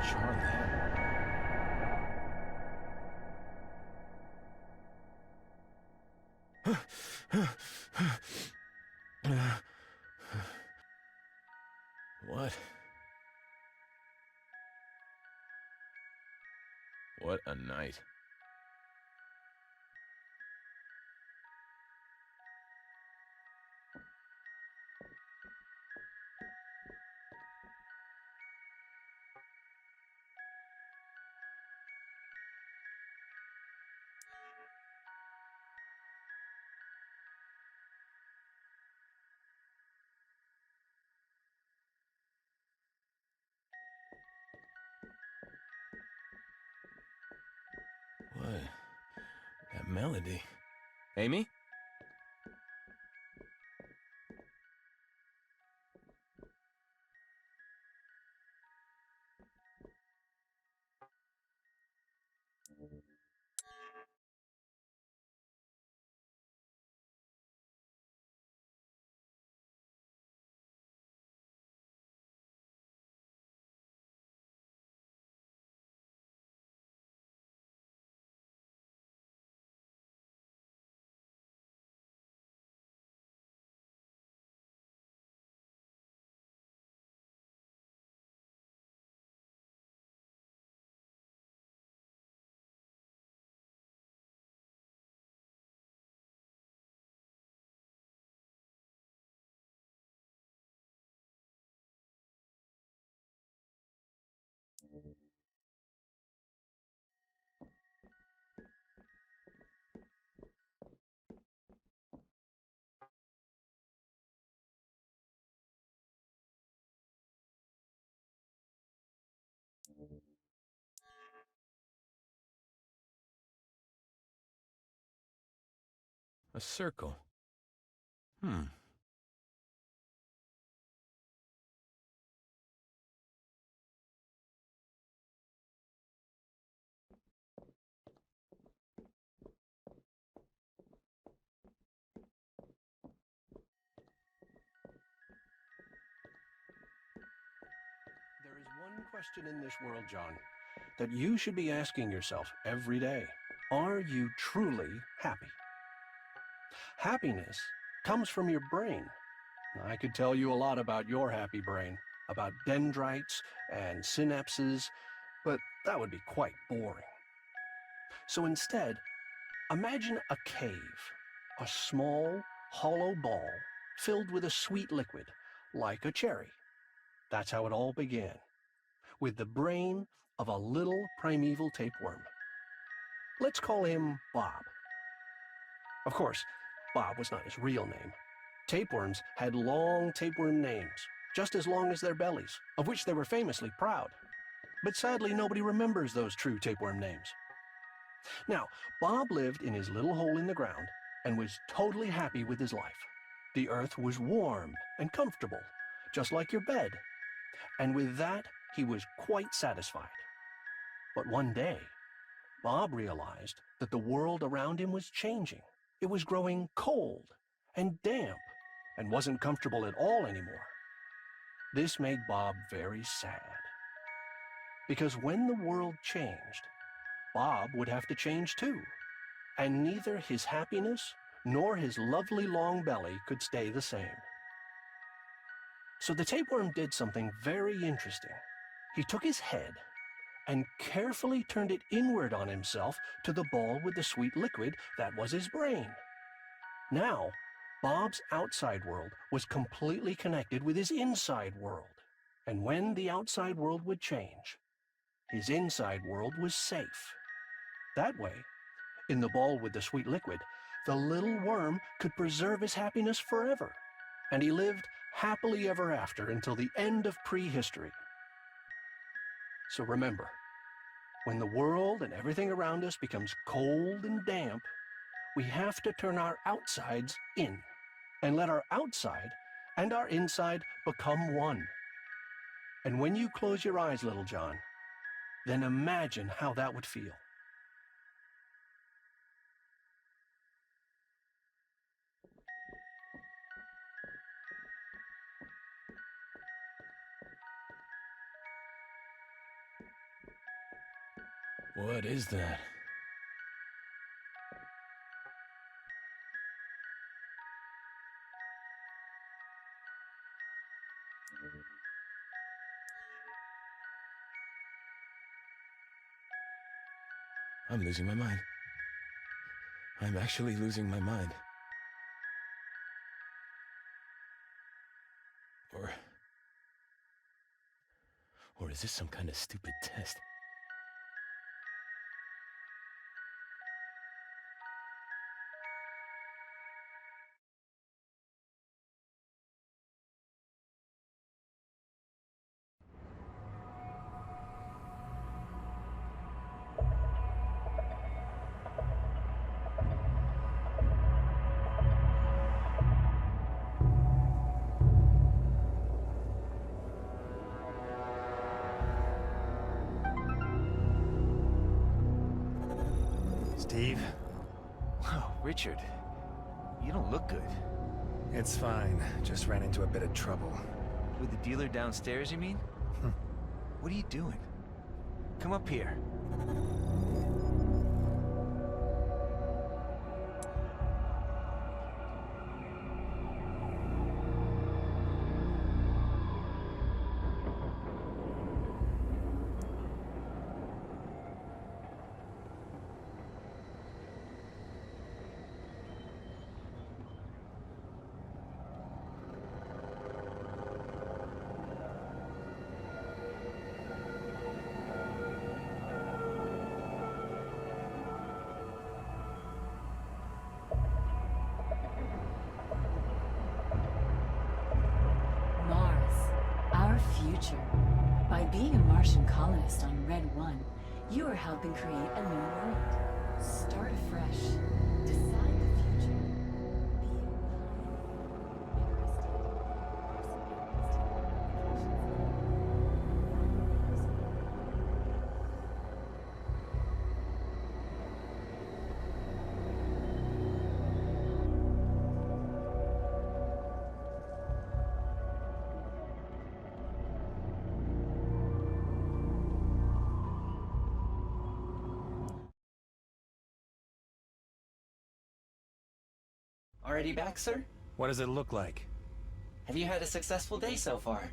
Charlotte. What? What a night. What? That melody. Amy? A circle. Hmm. There is one question in this world, John, that you should be asking yourself every day. Are you truly happy? Happiness comes from your brain. I could tell you a lot about your happy brain, about dendrites and synapses, but that would be quite boring. So instead, imagine a cave, a small, hollow ball filled with a sweet liquid, like a cherry. That's how it all began, with the brain of a little primeval tapeworm. Let's call him Bob. Of course, Bob was not his real name. Tapeworms had long tapeworm names, just as long as their bellies, of which they were famously proud. But sadly, nobody remembers those true tapeworm names. Now, Bob lived in his little hole in the ground and was totally happy with his life. The earth was warm and comfortable, just like your bed. And with that, he was quite satisfied. But one day, Bob realized that the world around him was changing. It was growing cold and damp and wasn't comfortable at all anymore. This made Bob very sad. Because when the world changed, Bob would have to change too. And neither his happiness nor his lovely long belly could stay the same. So the tapeworm did something very interesting. He took his head and carefully turned it inward on himself to the ball with the sweet liquid that was his brain. Now, Bob's outside world was completely connected with his inside world. And when the outside world would change, his inside world was safe. That way, in the ball with the sweet liquid, the little worm could preserve his happiness forever. And he lived happily ever after until the end of prehistory. So remember, when the world and everything around us becomes cold and damp, we have to turn our outsides in and let our outside and our inside become one. And when you close your eyes, little John, then imagine how that would feel. What is that? I'm losing my mind. I'm actually losing my mind. Or is this some kind of stupid test? Steve? Oh, Richard. You don't look good. It's fine. Just ran into a bit of trouble. With the dealer downstairs, you mean? What are you doing? Come up here. Mars, our future. By being a Martian colonist on Red 1, you are helping create a new world. Start afresh. Decide the future. Already back, sir? What does it look like? Have you had a successful day so far?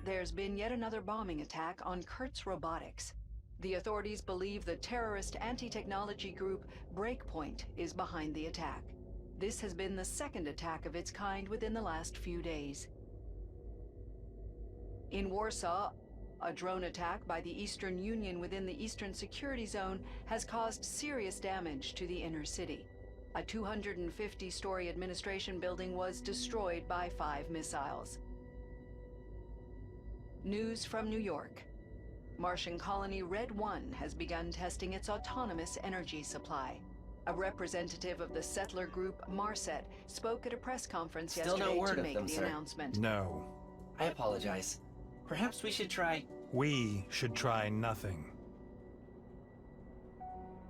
there's been yet another bombing attack on Kurtz Robotics. The authorities believe the terrorist anti-technology group Breakpoint is behind the attack. This has been the second attack of its kind within the last few days. In Warsaw, a drone attack by the Eastern Union within the Eastern Security Zone has caused serious damage to the inner city. A 250-story administration building was destroyed by 5 missiles. News from New York. Martian colony Red 1 has begun testing its autonomous energy supply. A representative of the settler group Marset spoke at a press conference Still no yesterday word to of make them, the sir. announcement. No. I apologize. Perhaps we should try... We should try nothing.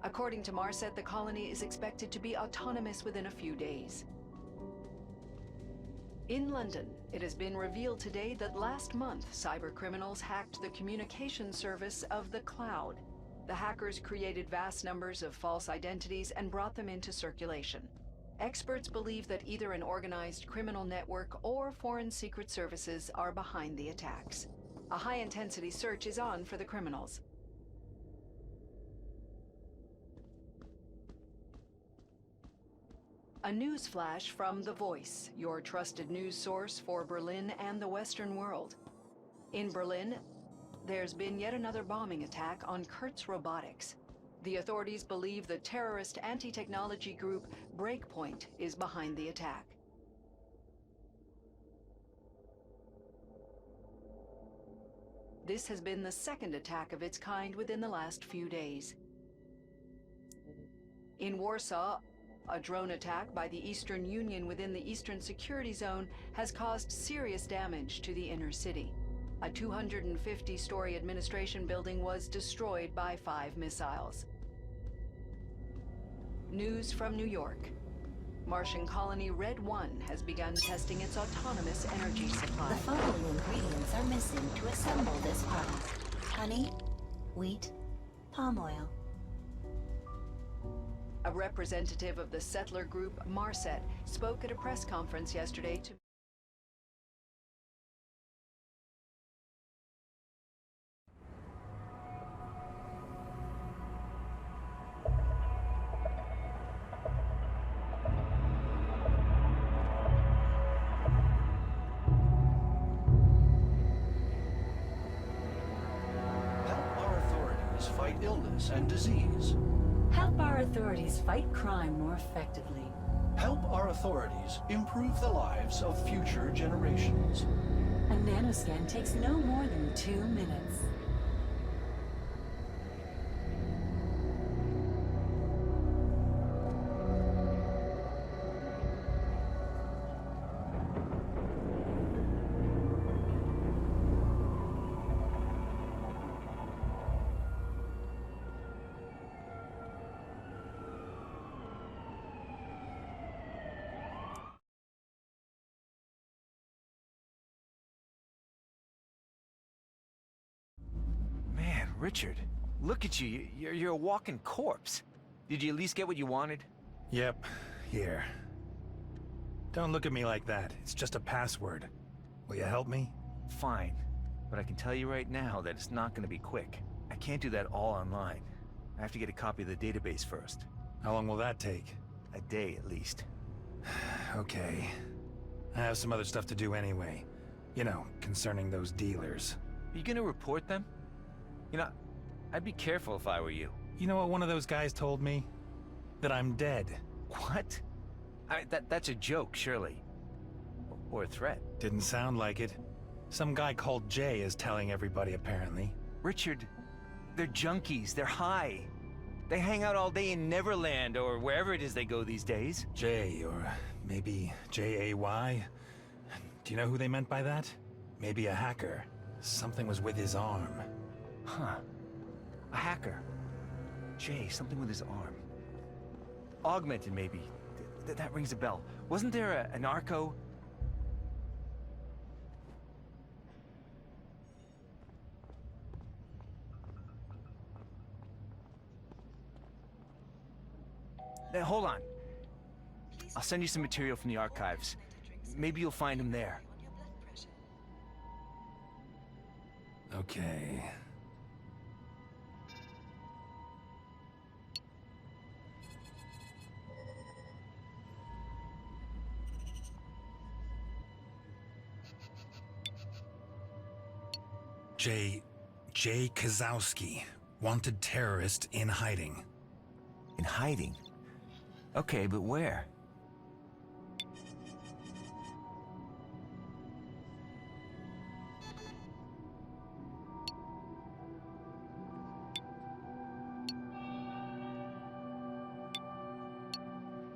According to Marset, the colony is expected to be autonomous within a few days. In London, it has been revealed today that last month, cybercriminals hacked the communication service of the cloud. The hackers created vast numbers of false identities and brought them into circulation. Experts believe that either an organized criminal network or foreign secret services are behind the attacks. A high-intensity search is on for the criminals. A news flash from The Voice, your trusted news source for Berlin and the Western world. In Berlin, there's been yet another bombing attack on Kurtz Robotics. The authorities believe the terrorist anti-technology group Breakpoint is behind the attack. This has been the second attack of its kind within the last few days. In Warsaw, a drone attack by the Eastern Union within the Eastern Security Zone has caused serious damage to the inner city. A 250-story administration building was destroyed by 5 missiles. News from New York. Martian colony Red 1 has begun testing its autonomous energy supply. The following ingredients are missing to assemble this product: honey, wheat, palm oil. A representative of the settler group Marset spoke at a press conference yesterday to Help our authorities fight illness and disease. Help our authorities fight crime more effectively. Help our authorities improve the lives of future generations. A nanoscan takes no more than 2 minutes. Man, Richard, look at you. You're a walking corpse. Did you at least get what you wanted? Yep, here. Don't look at me like that. It's just a password. Will you help me? Fine. But I can tell you right now that it's not going to be quick. I can't do that all online. I have to get a copy of the database first. How long will that take? A day at least. Okay. I have some other stuff to do anyway. You know, concerning those dealers. Are you gonna report them? You know, I'd be careful if I were you. You know what one of those guys told me? That I'm dead. What? That's a joke, surely. Or a threat. Didn't sound like it. Some guy called Jay is telling everybody, apparently. Richard, they're junkies. They're high. They hang out all day in Neverland or wherever it is they go these days. Jay, or maybe J-A-Y? Do you know who they meant by that? Maybe a hacker. Something was with his arm. Huh. A hacker. Jay, something with his arm. Augmented, maybe. That rings a bell. Wasn't there an Arco? Now, hold on. I'll send you some material from the archives. Maybe you'll find him there. Okay. J. Kozowski, wanted terrorist in hiding. In hiding? Okay, but where?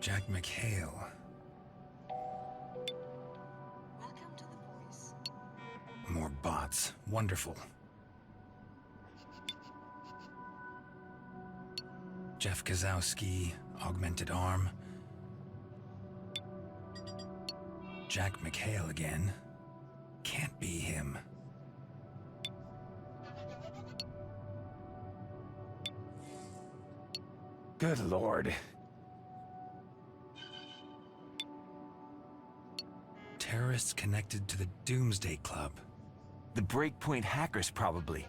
Jack McHale. Welcome to the Voice. More bots. Wonderful. Jeff Kozowski, augmented arm. Jack McHale again. Can't be him. Good lord. Terrorists connected to the Doomsday Club. The Breakpoint hackers, probably.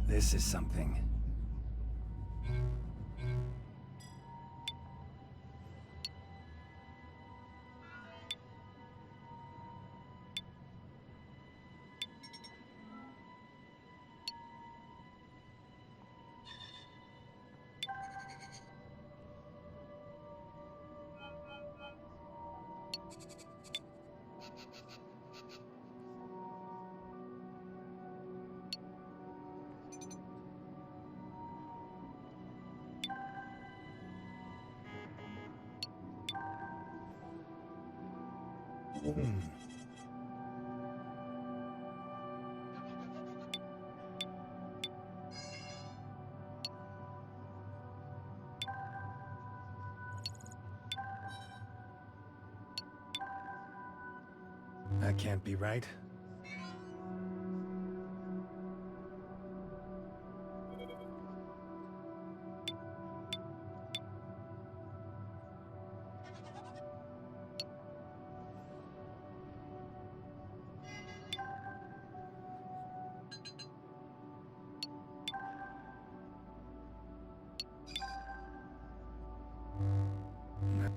This is something. That can't be right.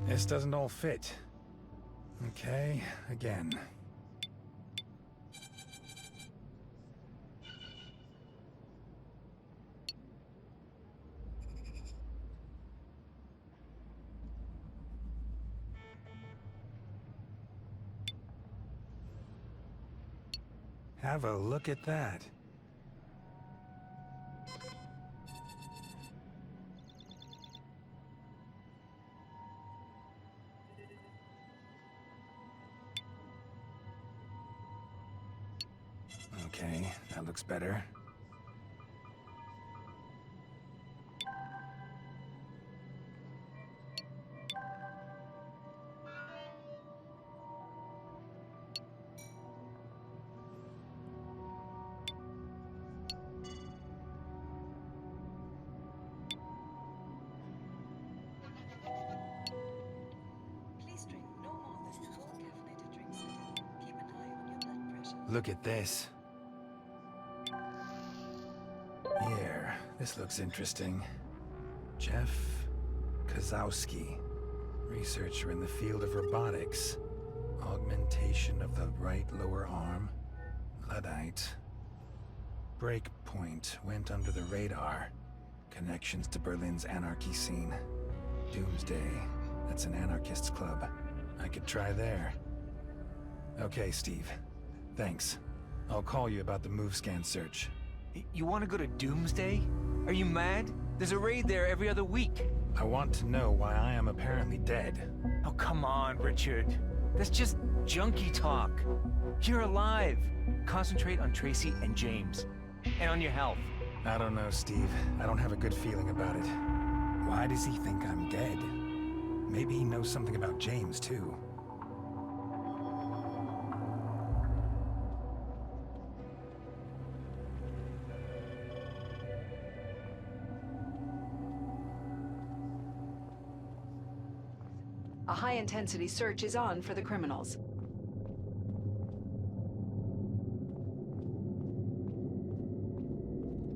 This doesn't all fit. Okay, again. Have a look at that. Okay, that looks better. Please drink no more than 4 caffeinated drinks a day. Keep an eye on your blood pressure. Look at this. Here, this looks interesting. Jeff Kozowski, researcher in the field of robotics. Augmentation of the right lower arm. Luddite. Breakpoint went under the radar. Connections to Berlin's anarchy scene. Doomsday. That's an anarchist's club. I could try there. Okay, Steve. Thanks. I'll call you about the MoveScan search. You want to go to Doomsday? Are you mad? There's a raid there every other week. I want to know why I am apparently dead. Oh, come on, Richard. That's just junkie talk. You're alive. Concentrate on Tracy and James. And on your health. I don't know, Steve. I don't have a good feeling about it. Why does he think I'm dead? Maybe he knows something about James, too. A high-intensity search is on for the criminals.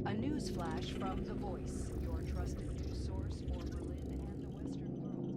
A news flash from The Voice, your trusted news source for Berlin and the Western world.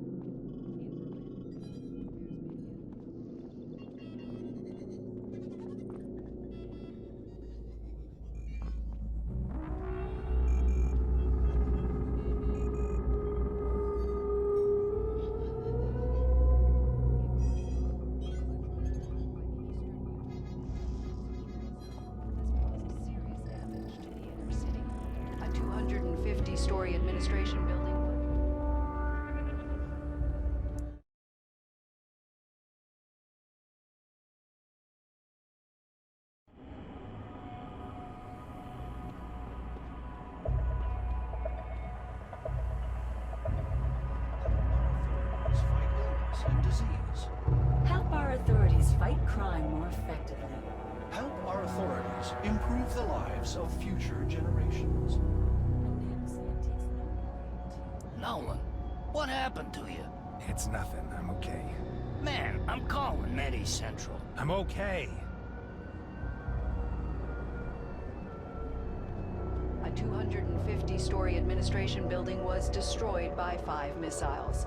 A 250-story administration building. Fight illness and disease. Help our authorities fight crime more effectively. Help our authorities improve the lives of future generations. Nolan, what happened to you? It's nothing. I'm okay. Man, I'm calling Medi Central. I'm okay. A 250-story administration building was destroyed by 5 missiles.